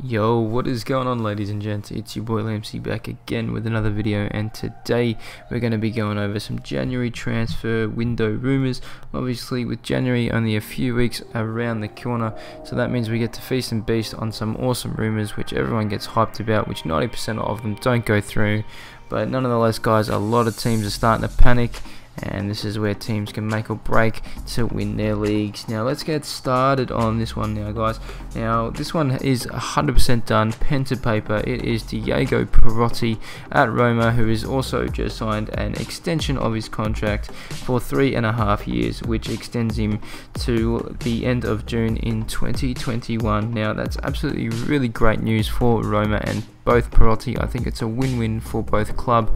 Yo, what is going on, ladies and gents? It's your boy Lampzy back again with another video, and today we're going to be going over some January transfer window rumours. Obviously with January only a few weeks around the corner, so that means we get to feast and beast on some awesome rumours which everyone gets hyped about, which 90% of them don't go through. But nonetheless, guys, a lot of teams are starting to panic, and this is where teams can make or break to win their leagues. Now let's get started on this one now, guys. Now this one is 100% done, pen to paper. It is Diego Perotti at Roma, who has also just signed an extension of his contract for 3.5 years, which extends him to the end of June in 2021. Now that's absolutely really great news for Roma and both Perotti. I think it's a win-win for both club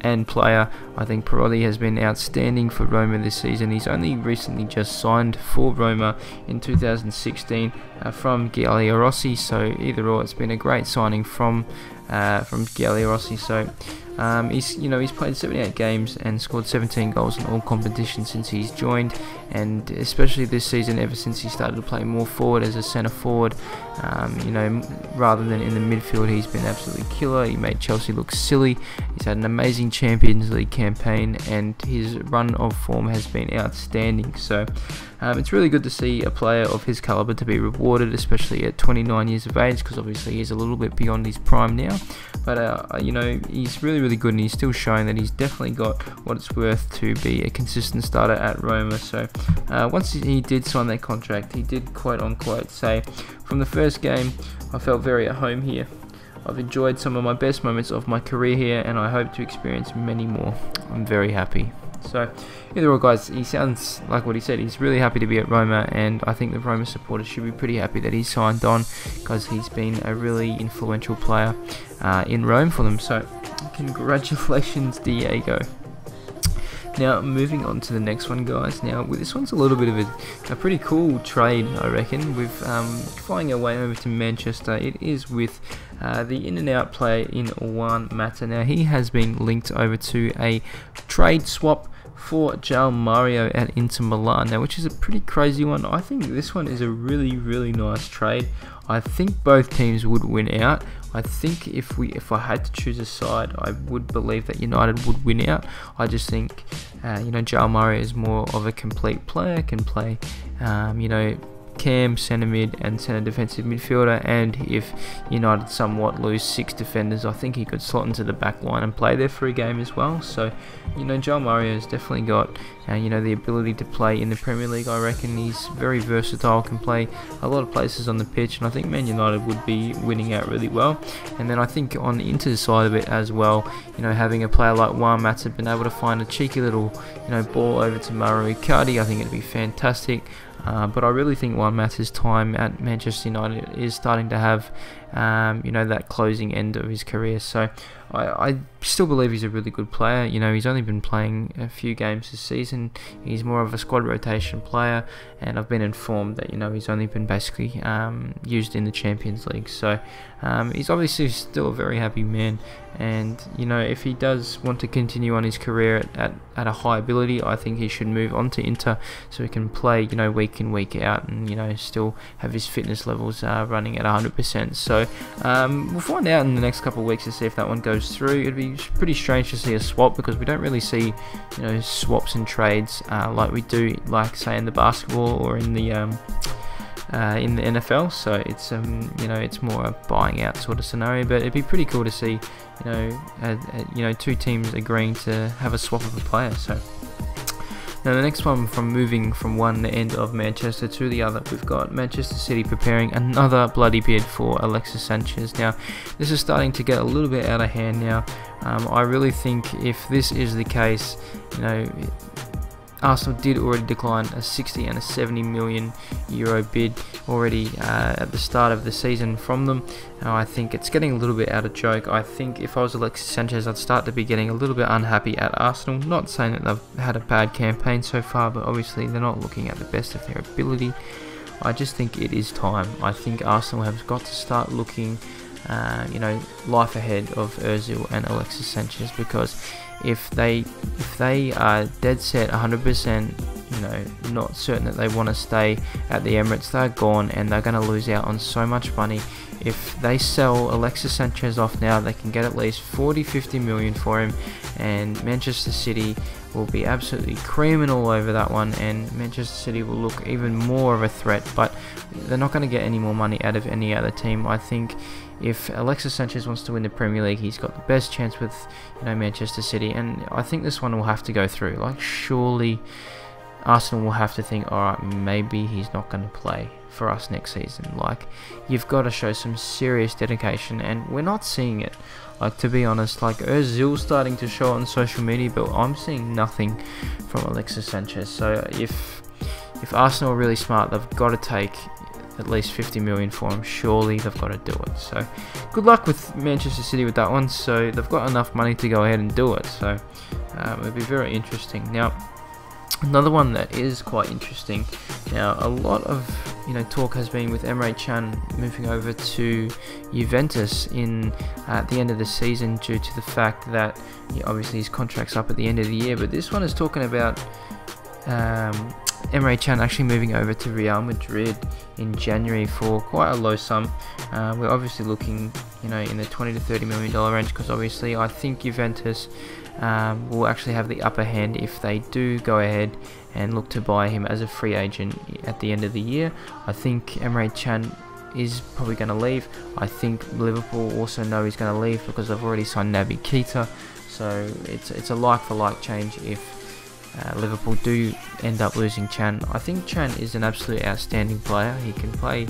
and player. I think Perotti has been outstanding for Roma this season. He's only recently just signed for Roma in 2016 from Rossi, so either or, it's been a great signing from Rossi. So he's played 78 games and scored 17 goals in all competitions since he's joined, and especially this season, ever since he started to play more forward as a centre forward, rather than in the midfield. He's been absolutely killer. He made Chelsea look silly. He's had an amazing Champions League campaign, and his run of form has been outstanding. So it's really good to see a player of his calibre to be rewarded, especially at 29 years of age, because obviously he's a little bit beyond his prime now. But he's really good, and he's still showing that he's definitely got what it's worth to be a consistent starter at Roma. So once he did sign that contract, he did quote unquote say, "From the first game, I felt very at home here. I've enjoyed some of my best moments of my career here, and I hope to experience many more. I'm very happy." So either way, guys, he sounds like what he said. He's really happy to be at Roma, and I think the Roma supporters should be pretty happy that he's signed on, because he's been a really influential player in Rome for them. So congratulations, Diego. Now moving on to the next one, guys. Now this one's a little bit of a pretty cool trade, I reckon. With flying away over to Manchester, it is with the in and out player in Juan Mata. Now he has been linked over to a trade swap for João Mario at Inter Milan now, which is a pretty crazy one. I think this one is a really nice trade. I think both teams would win out. I think if I had to choose a side, I would believe that United would win out. I just think João Mario is more of a complete player, can play cam, centre mid and centre defensive midfielder, and if United somewhat lose 6 defenders, I think he could slot into the back line and play there for a game as well. So João Mario has definitely got the ability to play in the Premier League. I reckon he's very versatile, can play a lot of places on the pitch, and I think Man United would be winning out really well. And then I think on the Inter side of it as well, having a player like Juan Mata been able to find a cheeky little ball over to Mauro Icardi, I think it'd be fantastic. But I really think Juan Mata's time at Manchester United is starting to have that closing end of his career. So I still believe he's a really good player. He's only been playing a few games this season. He's more of a squad rotation player, and I've been informed that he's only been basically used in the Champions League. So he's obviously still a very happy man, and if he does want to continue on his career at a high ability, I think he should move on to Inter so he can play week in week out, and still have his fitness levels running at 100%. So we'll find out in the next couple of weeks to see if that one goes through. It'd be pretty strange to see a swap, because we don't really see swaps and trades like we do, like say in the basketball or in the NFL. So it's it's more a buying out sort of scenario, but it'd be pretty cool to see two teams agreeing to have a swap of a player. So now the next one, from moving from one end of Manchester to the other, we've got Manchester City preparing another bloody bid for Alexis Sanchez. Now this is starting to get a little bit out of hand now. I really think if this is the case, Arsenal did already decline a 60 and a 70 million euro bid already at the start of the season from them. I think it's getting a little bit out of joke. I think if I was Alexis Sanchez, I'd start to be getting a little bit unhappy at Arsenal. Not saying that they've had a bad campaign so far, but obviously they're not looking at the best of their ability. I just think it is time. I think Arsenal have got to start looking life ahead of Ozil and Alexis Sanchez, because if they are dead set 100%, not certain that they want to stay at the Emirates, they're gone, and they're going to lose out on so much money if they sell Alexis Sanchez off now, they can get at least 40-50 million for him, and Manchester City will be absolutely creaming all over that one, and Manchester City will look even more of a threat. But they're not going to get any more money out of any other team. I think if Alexis Sanchez wants to win the Premier League, he's got the best chance with, you know, Manchester City, and I think this one will have to go through. Like, surely Arsenal will have to think, alright, maybe he's not going to play for us next season. Like, you've got to show some serious dedication, and we're not seeing it. Like, to be honest, like, Ozil's starting to show it on social media, but I'm seeing nothing from Alexis Sanchez. So if Arsenal are really smart, they've got to take at least 50 million for him. Surely they've got to do it. So good luck with Manchester City with that one. So they've got enough money to go ahead and do it. So it'll be very interesting. Now, another one that is quite interesting. Now, a lot of, you know, talk has been with Emre Can moving over to Juventus at the end of the season, due to the fact that, yeah, obviously his contract's up at the end of the year. But this one is talking about Emre Can actually moving over to Real Madrid in January for quite a low sum. We're obviously looking, you know, in the 20 to 30 million dollar range, because obviously I think Juventus will actually have the upper hand if they do go ahead and look to buy him as a free agent at the end of the year. I think Emre Can is probably going to leave. I think Liverpool also know he's going to leave because they've already signed Naby Keita. So it's a like-for-like change if Liverpool do end up losing Can. I think Can is an absolutely outstanding player. He can play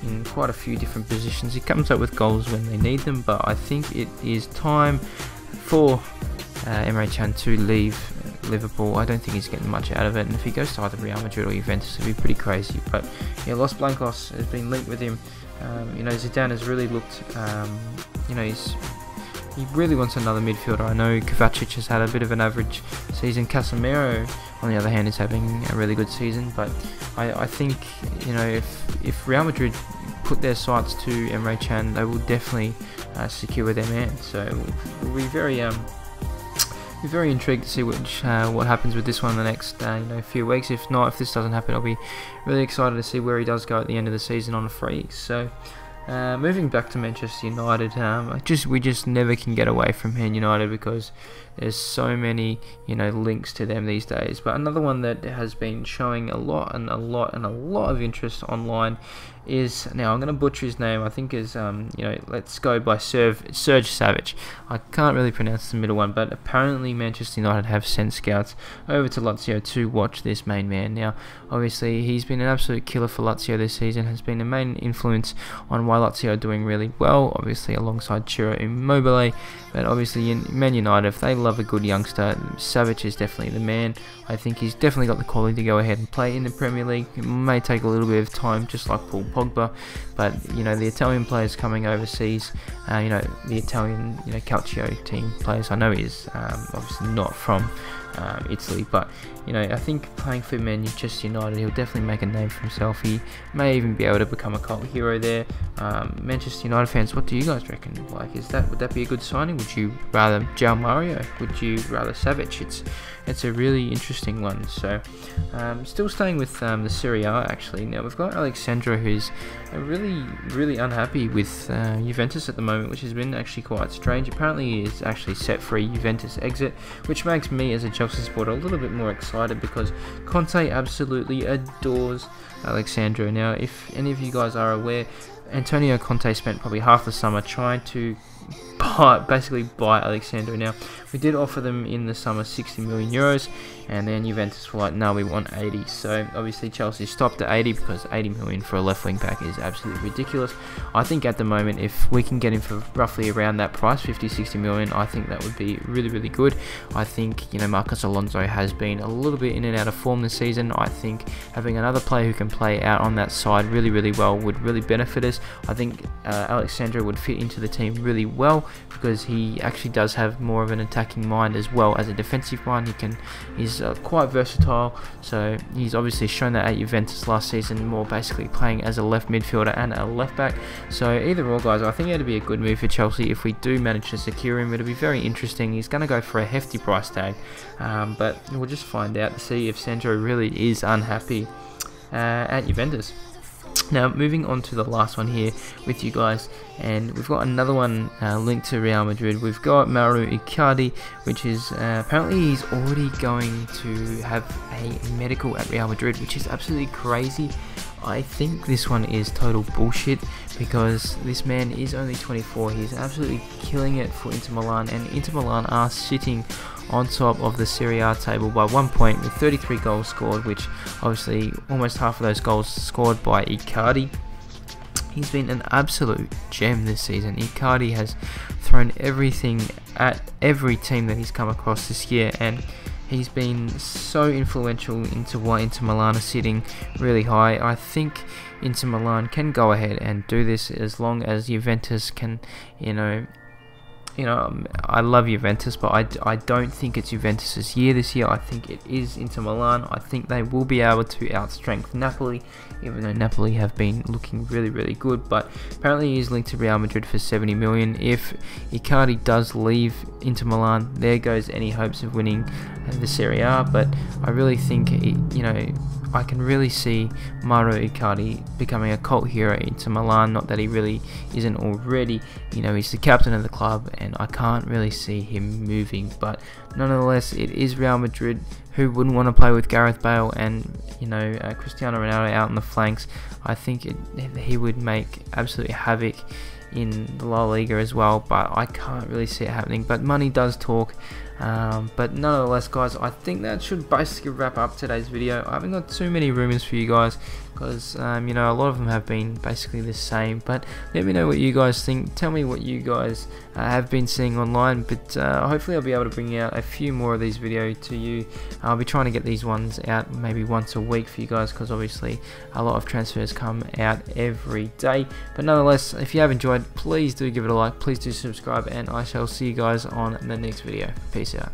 in quite a few different positions. He comes up with goals when they need them, but I think it is time for Emre Can to leave Liverpool. I don't think he's getting much out of it, and if he goes to either Real Madrid or Juventus, it'd be pretty crazy. But yeah, Los Blancos has been linked with him. You know, Zidane has really looked, you know, he really wants another midfielder. I know Kovacic has had a bit of an average season. Casemiro, on the other hand, is having a really good season. But I think, you know, if Real Madrid put their sights to Emre Can, they will definitely secure their man. So we'll be very intrigued to see what happens with this one in the next few weeks. If this doesn't happen, I'll be really excited to see where he does go at the end of the season on a free. So moving back to Manchester United, we just never can get away from Man United because there's so many, you know, links to them these days. But another one that has been showing a lot of interest online is, now I'm going to butcher his name, I think is, let's go by Serge SAVIC. I can't really pronounce the middle one, but apparently Manchester United have sent scouts over to Lazio to watch this main man. Now, obviously, he's been an absolute killer for Lazio this season, has been a main influence on why Lazio are doing really well, obviously alongside Ciro Immobile. But obviously in Man United, if they love a good youngster, SAVIC is definitely the man. I think he's definitely got the quality to go ahead and play in the Premier League. It may take a little bit of time, just like Paul Pogba, but you know, the Italian players coming overseas, the Italian Calcio team players, I know he is obviously not from Italy, but I think playing for Manchester United, he'll definitely make a name for himself. He may even be able to become a cult hero there. Manchester United fans, what do you guys reckon? Like, would that be a good signing? Would you rather JOAO Mario? Would you rather SAVIC? It's a really interesting one. So still staying with the Serie A actually. Now we've got Alexandro, who's really unhappy with Juventus at the moment, which has been actually quite strange. Apparently he is actually set for a Juventus exit, which makes me as a Chelsea supporter a little bit more excited because Conte absolutely adores Alexandro. Now, if any of you guys are aware, Antonio Conte spent probably half the summer trying to basically buy Alexandro. Now, we did offer them in the summer 60 million euros, and then Juventus were like, no, we want 80. So obviously Chelsea stopped at 80 because 80 million for a left wing back is absolutely ridiculous. I think at the moment, if we can get him for roughly around that price, 50-60 million, I think that would be really good. I think Marcos Alonso has been a little bit in and out of form this season. I think having another player who can play out on that side really well would really benefit us. I think Alexandro would fit into the team really well because he actually does have more of an attacking mind as well as a defensive mind. He's quite versatile, so he's obviously shown that at Juventus last season, more basically playing as a left midfielder and a left back. So either or, guys, I think it'd be a good move for Chelsea if we do manage to secure him. It'll be very interesting. He's going to go for a hefty price tag, but we'll just find out to see if Sandro really is unhappy at Juventus. Now moving on to the last one here with you guys, and we've got another one linked to Real Madrid. We've got Mauro Icardi, which is apparently he's already going to have a medical at Real Madrid, which is absolutely crazy. I think this one is total bullshit, because this man is only 24. He's absolutely killing it for Inter Milan, and Inter Milan are sitting on top of the Serie A table by 1 point with 33 goals scored, which obviously almost half of those goals scored by Icardi. He's been an absolute gem this season. Icardi has thrown everything at every team that he's come across this year, and he's been so influential into why Inter Milan are sitting really high. I think Inter Milan can go ahead and do this as long as Juventus can, I love Juventus, but I don't think it's Juventus' year this year. I think it is Inter Milan. I think they will be able to outstrength Napoli, even though Napoli have been looking really, really good. But apparently he's linked to Real Madrid for 70 million. If Icardi does leave Inter Milan, there goes any hopes of winning the Serie A. But I really think, I can really see Mauro Icardi becoming a cult hero at Inter Milan. Not that he really isn't already. He's the captain of the club, and I can't really see him moving. But nonetheless, it is Real Madrid. Who wouldn't want to play with Gareth Bale and Cristiano Ronaldo out on the flanks? I think he would make absolute havoc in the La Liga as well, but I can't really see it happening. But money does talk. But nonetheless, guys, I think that should basically wrap up today's video. I haven't got too many rumors for you guys, because a lot of them have been basically the same. But let me know what you guys think. Tell me what you guys have been seeing online. But hopefully I'll be able to bring out a few more of these videos to you. I'll be trying to get these ones out maybe once a week for you guys, because obviously a lot of transfers come out every day. But nonetheless, if you have enjoyed, please do give it a like, please do subscribe, and I shall see you guys on the next video. Peace out.